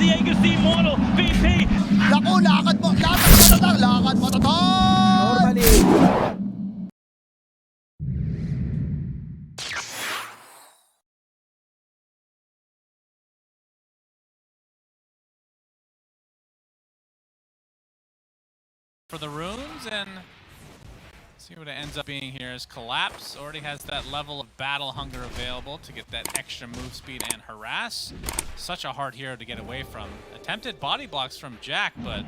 Diego's the immortal VP. Naku, lakad matatag! Normally. For the runes, and see what it ends up being here is Collapse already has that level of battle hunger available to get that extra move speed and harass. Such a hard hero to get away from. Attempted body blocks from Jack, but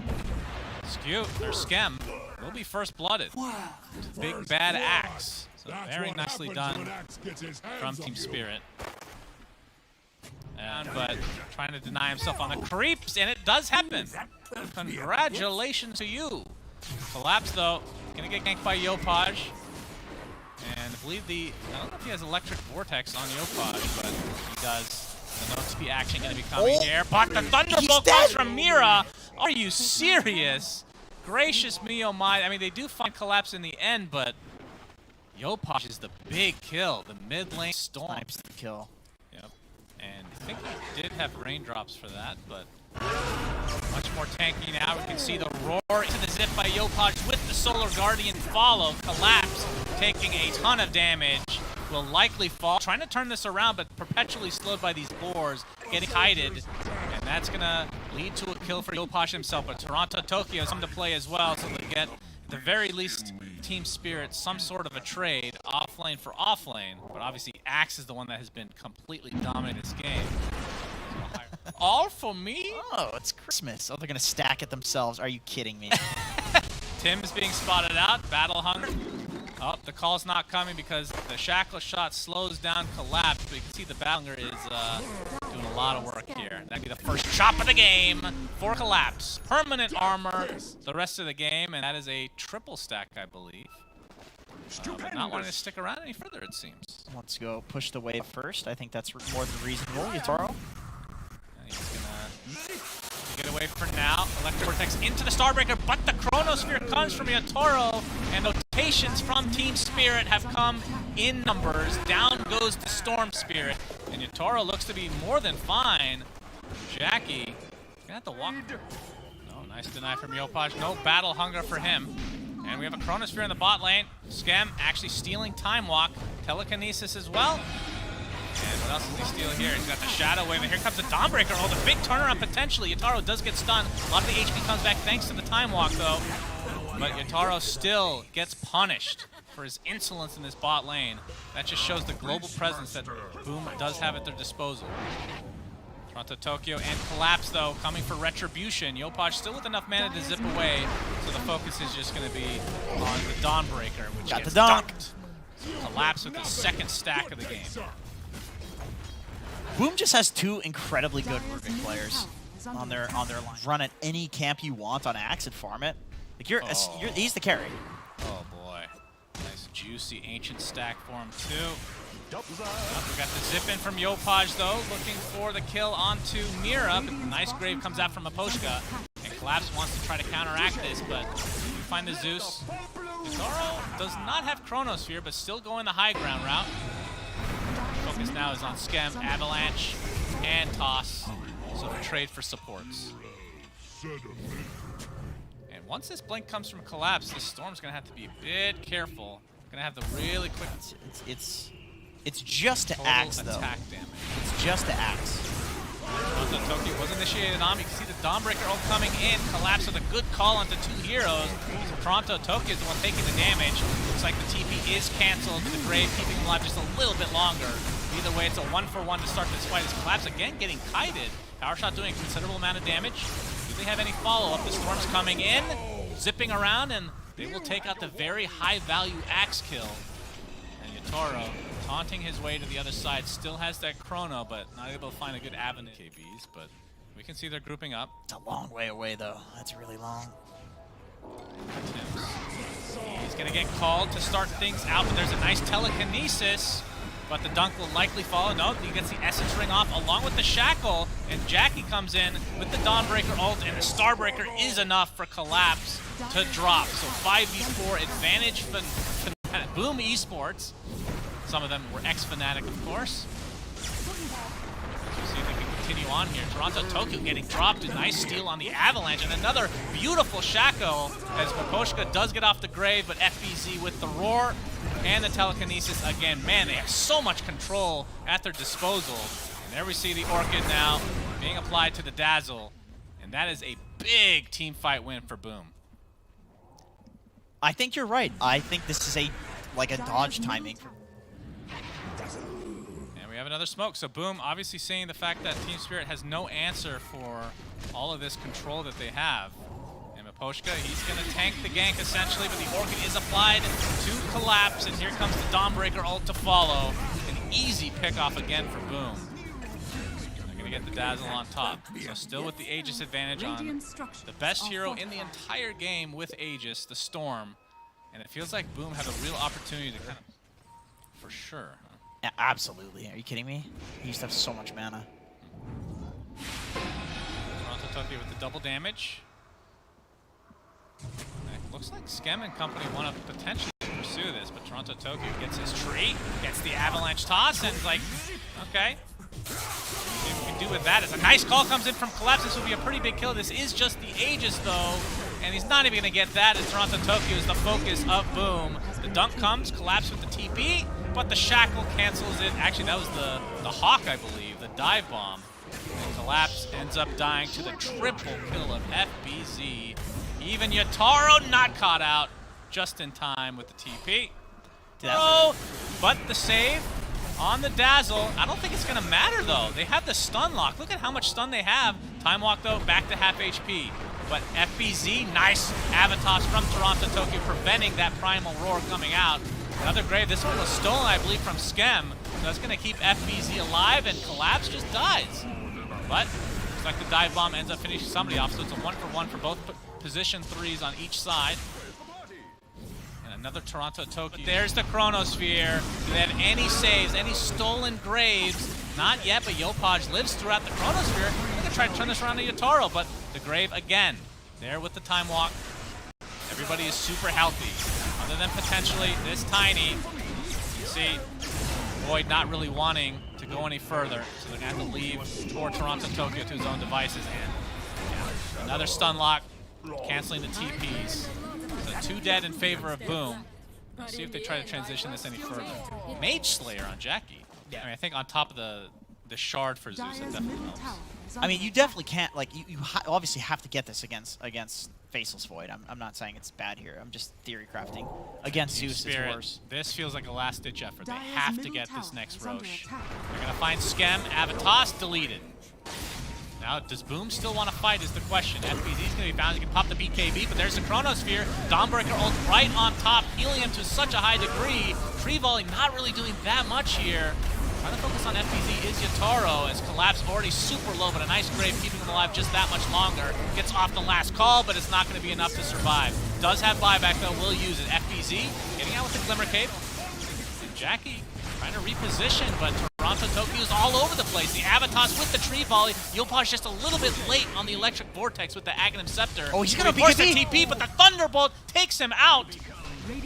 Scrim will be first blooded. Big bad axe. So very nicely done from Team Spirit. But trying to deny himself on the creeps, and it does happen. Congratulations to you. Collapse though, gonna get ganked by Yopaj. And I believe I don't know if he has Electric Vortex on Yopaj, but he does. The no TP action gonna be coming here. But the Thunderbolt comes from Mira. Are you serious? Gracious me, oh my. I mean, they do find Collapse in the end, but Yopaj is the big kill. The mid lane storm. Snipes the kill. Yep. And I think he did have raindrops for that, but much more tanky now. We can see the roar into the zip by Yopaj with the Solar Guardian follow. Collapse taking a ton of damage. Will likely fall. Trying to turn this around, but perpetually slowed by these boars. Getting kited. And that's going to lead to a kill for Yopaj himself. But Toronto Tokyo has come to play as well. So they get, at the very least, Team Spirit some sort of a trade. Offlane for offlane. But obviously, Axe is the one that has been completely dominating this game. All for me? Oh, it's Christmas. Oh, they're gonna stack it themselves. Are you kidding me? Tim is being spotted out. Battle hunger. Oh, the call's not coming because the shackle shot slows down Collapse. But you can see the battle hunger is doing a lot of work here. That'd be the first chop of the game for Collapse. Permanent armor the rest of the game, and that is a triple stack, I believe. But not wanting to stick around any further, it seems. Wants to go push the wave first. I think that's more than reasonable. Yatoro. He's gonna get away for now. Electric Vortex into the Starbreaker, but the Chronosphere comes from Yatoro, and rotations from Team Spirit have come in numbers. Down goes the Storm Spirit, and Yatoro looks to be more than fine. Jackie gonna have to walk. No, nice deny from Yopaj. No battle hunger for him. And we have a Chronosphere in the bot lane. Scrim actually stealing Time Walk. Telekinesis as well. And what else does he steal here? He's got the Shadow Wave, and here comes the Dawnbreaker. Oh, the big turnaround potentially. Yatoro does get stunned. A lot of the HP comes back thanks to the Time Walk, though. But Yatoro still gets punished for his insolence in this bot lane. That just shows the global presence that Boom does have at their disposal. Toronto Tokyo and Collapse, though, coming for retribution. Yopaj still with enough mana to zip away, so the focus is just going to be on the Dawnbreaker, which gets dunked. Collapse with the second stack of the game. Boom just has two incredibly good Rubik players on their line. Run at any camp you want on Axe and farm it. Like he's the carry. Oh boy, nice juicy ancient stack for him too. We got the zip in from Yopaj though, looking for the kill onto Mira. But nice grave comes out from Aposhka, and Collapse wants to try to counteract this, but you find the Zeus. Yatoro does not have Chronosphere, but still going the high ground route. Focus now is on Scrim, Avalanche, and Toss. So the trade for supports. And once this blink comes from Collapse, this Storm's gonna have to be a bit careful. Gonna have the really quick. It's just to Axe though. Attack damage. It's just to Axe. The Tokyo was initiated on. You can see the Dawnbreaker ult coming in. Collapse with a good call onto two heroes. So Toronto Tokyo is the one taking the damage. Looks like the TP is canceled. The Grave keeping him alive just a little bit longer. Either way, it's a 1-for-1 to start this fight as Collapse again getting kited. Power Shot doing a considerable amount of damage. Do they have any follow-up? The Storm's coming in, zipping around, and they will take out the very high-value Axe kill. And Yatoro, taunting his way to the other side, still has that Chrono, but not able to find a good avenue. KBs, but we can see they're grouping up. It's a long way away, though. That's really long. He's gonna get called to start things out, but there's a nice telekinesis. But the dunk will likely follow. No, he gets the Essence Ring off along with the Shackle, and Jackie comes in with the Dawnbreaker ult, and the Starbreaker is enough for Collapse to drop. So 5v4 advantage for Boom Esports. Some of them were ex-Fnatic, of course. Let's see if they can continue on here. Toronto Tokyo getting dropped. A nice steal on the Avalanche. And another beautiful Shaco as Miposhka does get off the grave, but FBZ with the roar and the telekinesis again. Man, they have so much control at their disposal. And there we see the Orchid now being applied to the Dazzle. And that is a big team fight win for Boom. I think you're right. I think this is a dodge timing. And we have another smoke. So Boom obviously seeing the fact that Team Spirit has no answer for all of this control that they have. And Miposhka, he's going to tank the gank essentially, but the Orchid is applied to Collapse, and here comes the Dawnbreaker ult to follow. An easy pick off again for Boom. They're going to get the Dazzle on top. So still with the Aegis advantage on the best hero in the entire game with Aegis, the Storm. And it feels like Boom had a real opportunity to kind of, for sure. Huh? Yeah, absolutely. Are you kidding me? He used to have so much mana. Toronto Tokyo with the double damage. It looks like Scrim and company want to potentially pursue this, but Toronto Tokyo gets his tree, gets the Avalanche toss, and is like, okay. See what we can do with that. As a nice call comes in from Collapse, this will be a pretty big kill. This is just the Aegis though, and he's not even going to get that as Toronto Tokyo is the focus of Boom. The dunk comes, Collapse with the TP, but the Shackle cancels it. Actually, that was the Hawk, I believe, the dive bomb. And Collapse ends up dying to the triple kill of FBZ. Even Yataro not caught out just in time with the TP. Oh, but the save on the Dazzle. I don't think it's going to matter, though. They have the stun lock. Look at how much stun they have. Time walk, though, back to half HP. But FBZ, nice Avatos from Toronto Tokyo, preventing that Primal Roar coming out. Another grave. This one was stolen, I believe, from Scrim. So that's going to keep FBZ alive, and Collapse just dies. But looks like the dive bomb ends up finishing somebody off, so it's a 1-for-1 for both position threes on each side. Another Toronto Tokyo. But there's the Chronosphere. Do they have any saves, any stolen graves? Not yet, but Yopaj lives throughout the Chronosphere. They're going to try to turn this around to Yataro, but the grave again. There with the time walk. Everybody is super healthy. Other than potentially this Tiny. You see Void not really wanting to go any further, so they're going to have to leave toward Toronto Tokyo to his own devices. And yeah, another stun lock, canceling the TPs. So 2 dead in favor of Boom. Let's see if they try to transition this any further. Mage Slayer on Jackie. Yeah. I mean, I think on top of the shard for Zeus, it definitely helps. I mean, you definitely can't, like, you obviously have to get this against Faceless Void. I'm not saying it's bad here. I'm just theory crafting. Against Zeus, it's worse. This feels like a last-ditch effort. They have to get this next Roche. They're going to find Scrim. Avatos deleted. Now, does Boom still want to fight is the question. FBZ's going to be bound. He can pop the BKB, but there's the Chronosphere. Dawnbreaker ult right on top, healing him to such a high degree. Tree Volley not really doing that much here. Trying to focus on FBZ is Yataro, as Collapse already super low, but a nice grave keeping him alive just that much longer. Gets off the last call, but it's not going to be enough to survive. Does have buyback, though, will use it. FBZ getting out with the Glimmer Cape. And Jackie trying to reposition, but Toronto Tokyo is all over the place. The Avatos with the Tree Volley. Yopaj just a little bit late on the Electric Vortex with the Aghanim Scepter. Oh, he's going to force the TP, but the Thunderbolt takes him out.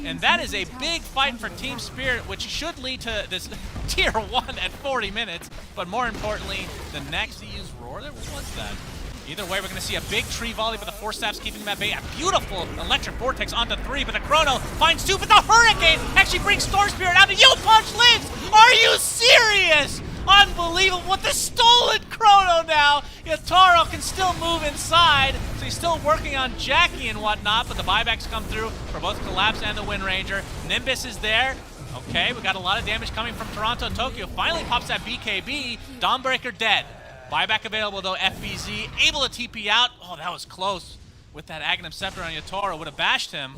And that is a big fight for Team Spirit, which should lead to this Tier 1 at 40 minutes. But more importantly, the next to use Roar there? What was that? Either way, we're going to see a big Tree Volley, but the Force Staff's keeping him at bay. A beautiful Electric Vortex onto 3, but the Chrono finds 2, but the Hurricane actually brings Storm Spirit out, and Yopaj lives! Are you serious? Unbelievable. With the stolen Chrono now, Yataro can still move inside, so he's still working on Jackie and whatnot, but the buybacks come through for both Collapse and the Wind Ranger. Nimbus is there. Okay, we got a lot of damage coming from Toronto Tokyo. Finally pops that BKB. Dawnbreaker dead. Buyback available though, FBZ able to TP out. Oh, that was close. With that Aghanim Scepter on Yataro, would have bashed him.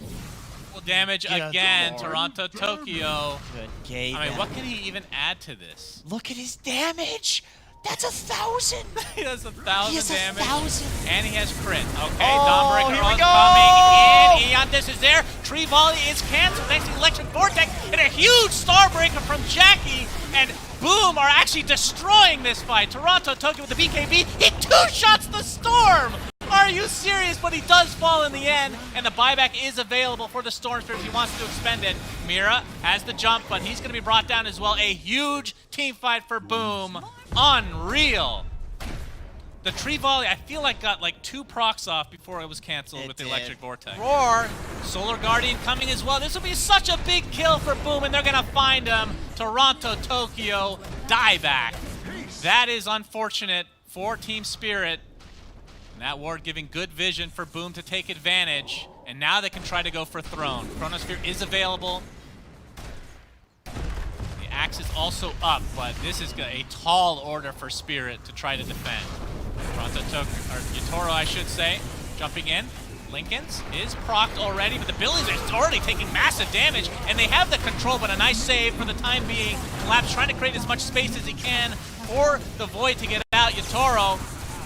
Damage again, Toronto Tokyo. Good game. I mean, what can he even add to this? Look at his damage. That's 1,000. He has 1,000 He has damage. 1,000. And he has crit. Okay, Oh, Dawnbreaker here we ult go. coming in. Eontis is there. Tree Volley is canceled thanks to the Electric Vortex. And a huge Starbreaker from Jackie. And Boom are actually destroying this fight. Toronto Tokyo with the BKB. He 2-shots the Storm. Are you serious? But he does fall in the end, and the buyback is available for the Storm Spirit if he wants to expend it. Mira has the jump, but he's going to be brought down as well. A huge team fight for Boom. Unreal. The tree volley, I feel like got like 2 procs off before it was canceled It with the did. electric vortex. Roar! Solar Guardian coming as well. This will be such a big kill for Boom, and they're gonna find him. Toronto, Tokyo, dieback. That is unfortunate for Team Spirit. And that ward giving good vision for Boom to take advantage. And now they can try to go for Throne. Chronosphere is available. The axe is also up, but this is a tall order for Spirit to try to defend. Toronto took, or Yatoro I should say, jumping in. Jenkins is procced already, but the Billies are already taking massive damage, and they have the control, but a nice save for the time being. Collapse trying to create as much space as he can for the Void to get out. Yatoro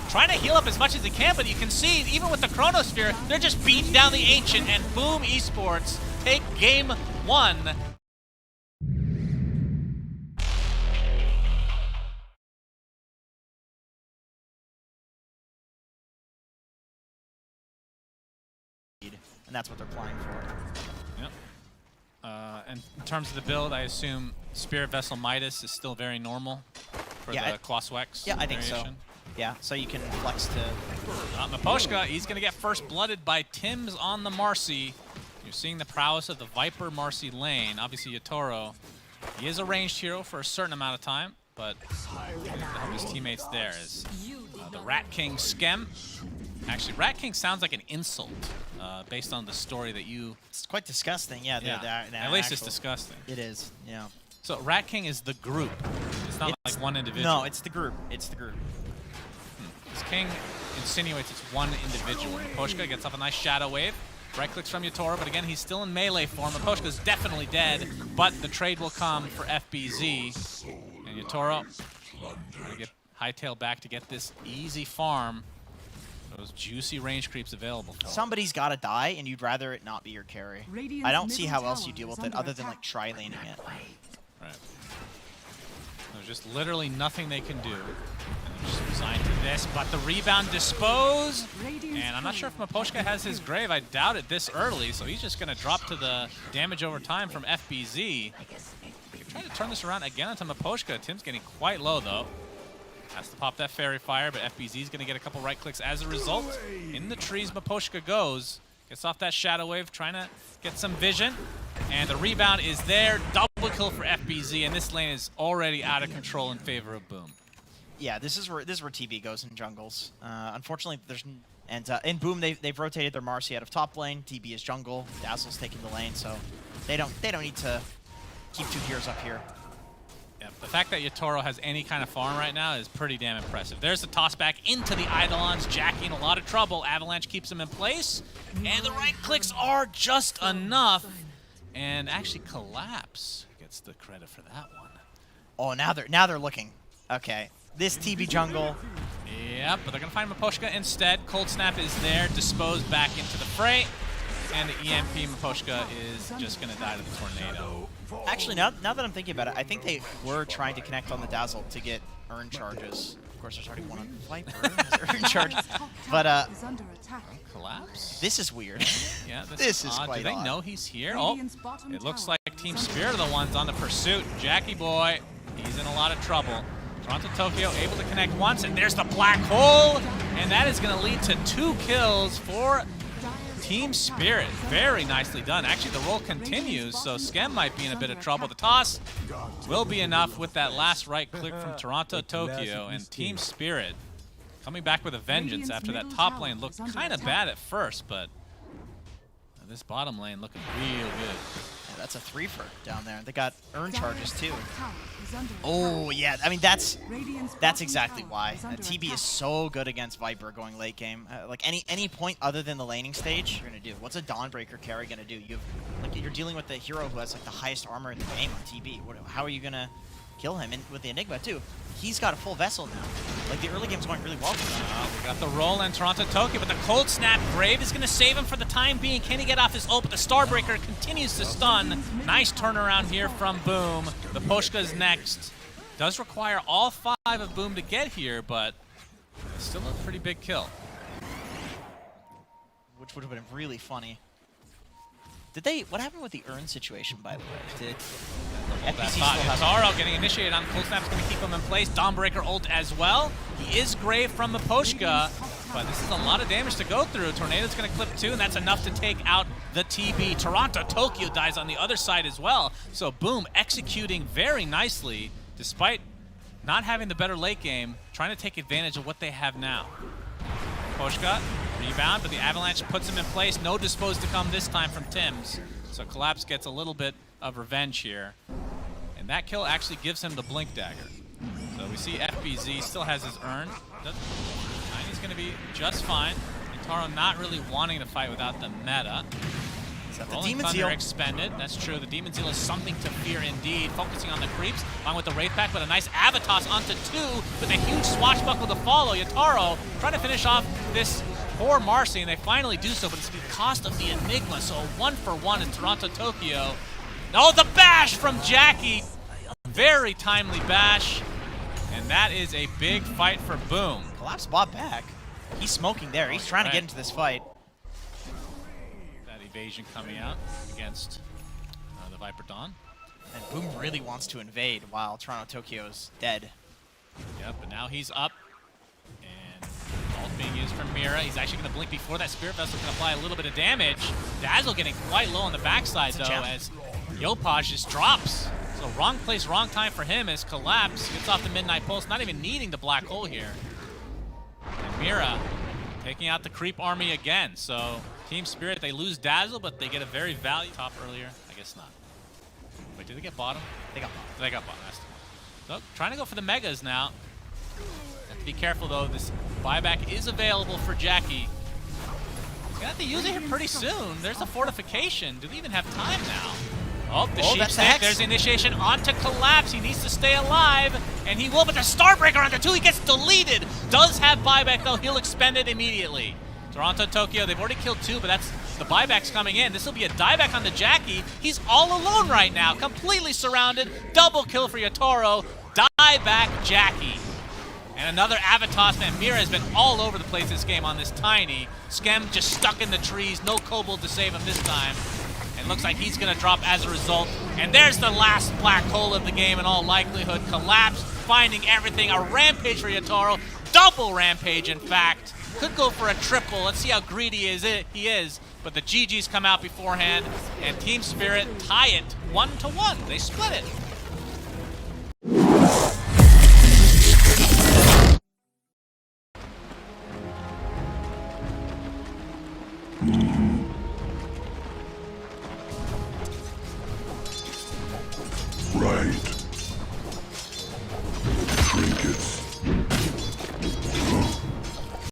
trying to heal up as much as he can, but you can see, even with the Chronosphere, they're just beating down the Ancient, and Boom Esports take game 1. And that's what they're playing for. Yep. And in terms of the build, I assume Spirit Vessel Midas is still very normal for the Klosswex. Yeah, I think so. variation. Yeah, so you can flex to... Miposhka, he's going to get first blooded by Tims on the Marcy. You're seeing the prowess of the Viper Marcy lane. Obviously, Yatoro, he is a ranged hero for a certain amount of time, but to help his teammates there is the Rat King Scrim. Actually, Rat King sounds like an insult based on the story that you... It's quite disgusting, yeah. At least it's disgusting. It is, yeah. So Rat King is the group. It's not like one individual. No, it's the group. It's the group. This King insinuates it's one individual. Miposhka gets off a nice shadow wave. Right clicks from Yatoro, but again, he's still in melee form. Miposhka's definitely dead, but the trade will come for FBZ. And Yatoro trying to get Hightail back to get this easy farm. Those juicy range creeps available. Somebody's got to die, and you'd rather it not be your carry. I don't see how else you deal with it other than like tri-laning it. Right. There's just literally nothing they can do. And they're just resigned to this, but the rebound dispose. And I'm not sure if Miposhka has his grave. I doubt it this early, so he's just going to drop to the damage over time from FBZ. They're trying to turn this around again onto Miposhka. Tim's getting quite low, though. Has to pop that Fairy Fire, but FBZ is going to get a couple right clicks as a result. In the trees, Miposhka goes. Gets off that Shadow Wave, trying to get some vision. And the rebound is there. Double kill for FBZ, and this lane is already out of control in favor of Boom. Yeah, this is where TB goes in jungles. Unfortunately, there's... And in Boom, they've rotated their Marcy out of top lane. TB is jungle. Dazzle's taking the lane, so they don't need to keep 2 heroes up here. Yep. The fact that Yatoro has any kind of farm right now is pretty damn impressive. There's the toss back into the Eidolons. Jackie in a lot of trouble. Avalanche keeps him in place. And the right clicks are just enough. And actually Collapse gets the credit for that one. Oh, now they're looking. Okay. This TB jungle. Yep, but they're going to find Miposhka instead. Cold Snap is there. Disposed back into the fray. And the EMP Miposhka is just going to die to the tornado. Actually, now that I'm thinking about it, I think they were trying to connect on the Dazzle to get earn charges. Of course, there's already one on Viper. Earn charge. But, Collapse? This is weird. Yeah, this is odd. quite Do they odd. know he's here? Oh, it looks like Team Spirit are the ones on the pursuit. Jackie boy, he's in a lot of trouble. Toronto Tokyo able to connect once, and there's the black hole. And that is going to lead to 2 kills for Team Spirit. Very nicely done. Actually, the roll continues, so Schem might be in a bit of trouble. The toss will be enough with that last right click from Toronto Tokyo, and Team Spirit coming back with a vengeance after that top lane looked kind of bad at first, but this bottom lane looking real good. Yeah, that's a 3-fer down there. They got earn charges too. Oh yeah, I mean that's exactly why. TB is so good against Viper going late game. Like any point other than the laning stage, you're gonna do. What's a Dawnbreaker carry gonna do? You're dealing with the hero who has like the highest armor in the game on TB. How are you gonna kill him? And with the Enigma too, he's got a full vessel now. Like the early game's going really well for him. We got the roll in Toronto Tokyo, but the Cold Snap Grave is going to save him for the time being. Can he get off his ult? But the Starbreaker continues to stun. Nice turnaround here from Boom. The Poshka's next. Does require all 5 of Boom to get here, but it's still a pretty big kill. Which would have been really funny. Did they? What happened with the urn situation, by the way? Did That FPC thought. still have? Taro getting initiated on full snap's going to keep him in place. Dawnbreaker ult as well. He is Grave from Miposhka, but this is a lot of damage to go through. Tornado's going to clip 2, and that's enough to take out the TB. Toronto Tokyo dies on the other side as well. So Boom executing very nicely, despite not having the better late game, trying to take advantage of what they have now. Miposhka, rebound, but the Avalanche puts him in place. No dispose to come this time from Tims. So Collapse gets a little bit of revenge here. And that kill actually gives him the Blink Dagger. So we see FBZ still has his urn. He's going to be just fine. And Taro not really wanting to fight without the meta. The Rolling Demon Thunder Zeal. expended. That's true. The Demon Zeal is something to fear indeed. Focusing on the creeps, along with the Wraith Pack, but a nice Avatos onto 2 with a huge swashbuckle to follow. Yataro trying to finish off this poor Marcy, and they finally do so, but it's the cost of the Enigma. So a 1-for-1 in Toronto Tokyo. Oh, the bash from Jackie. Very timely bash. And that is a big fight for Boom. Collapse bought back. He's smoking there. He's trying to get into this fight. That evasion coming out against the Viper Dawn. And Boom really wants to invade while Toronto Tokyo's dead. Yep, but now he's up. And ult being used from Mira. He's actually going to blink before that Spirit Vessel can apply a little bit of damage. Dazzle getting quite low on the backside, though, as Yopaj just drops. So wrong place, wrong time for him as Collapse gets off the Midnight Pulse, not even needing the Black Hole here. And Mira taking out the creep army again. So Team Spirit, they lose Dazzle, but they get a very valuable top earlier. I guess not. Wait, did they get bottom? They got bottom. They got bottom. That's the one. So trying to go for the Megas now. Have to be careful though. This buyback is available for Jackie. He's gonna have to use it here pretty soon. There's a fortification. Do we even have time now? Oh, the sheep that's the stick. Hex. There's initiation onto Collapse. He needs to stay alive, and he will, but the Starbreaker onto 2. He gets deleted. Does have buyback, though. He'll expend it immediately. Toronto, Tokyo, they've already killed 2, but that's the buyback's coming in. This will be a dieback on the Jackie. He's all alone right now, completely surrounded. Double kill for Yatoro. Dieback Jackie. And another Avatos, man. Mira has been all over the place this game on this tiny. Scrim just stuck in the trees. No Kobold to save him this time. And looks like he's going to drop as a result. And there's the last black hole of the game in all likelihood. Collapse, finding everything. A rampage for Yatoro. Double rampage, in fact. Could go for a triple. Let's see how greedy he is. But the GGs come out beforehand. And Team Spirit tie it 1-1. They split it.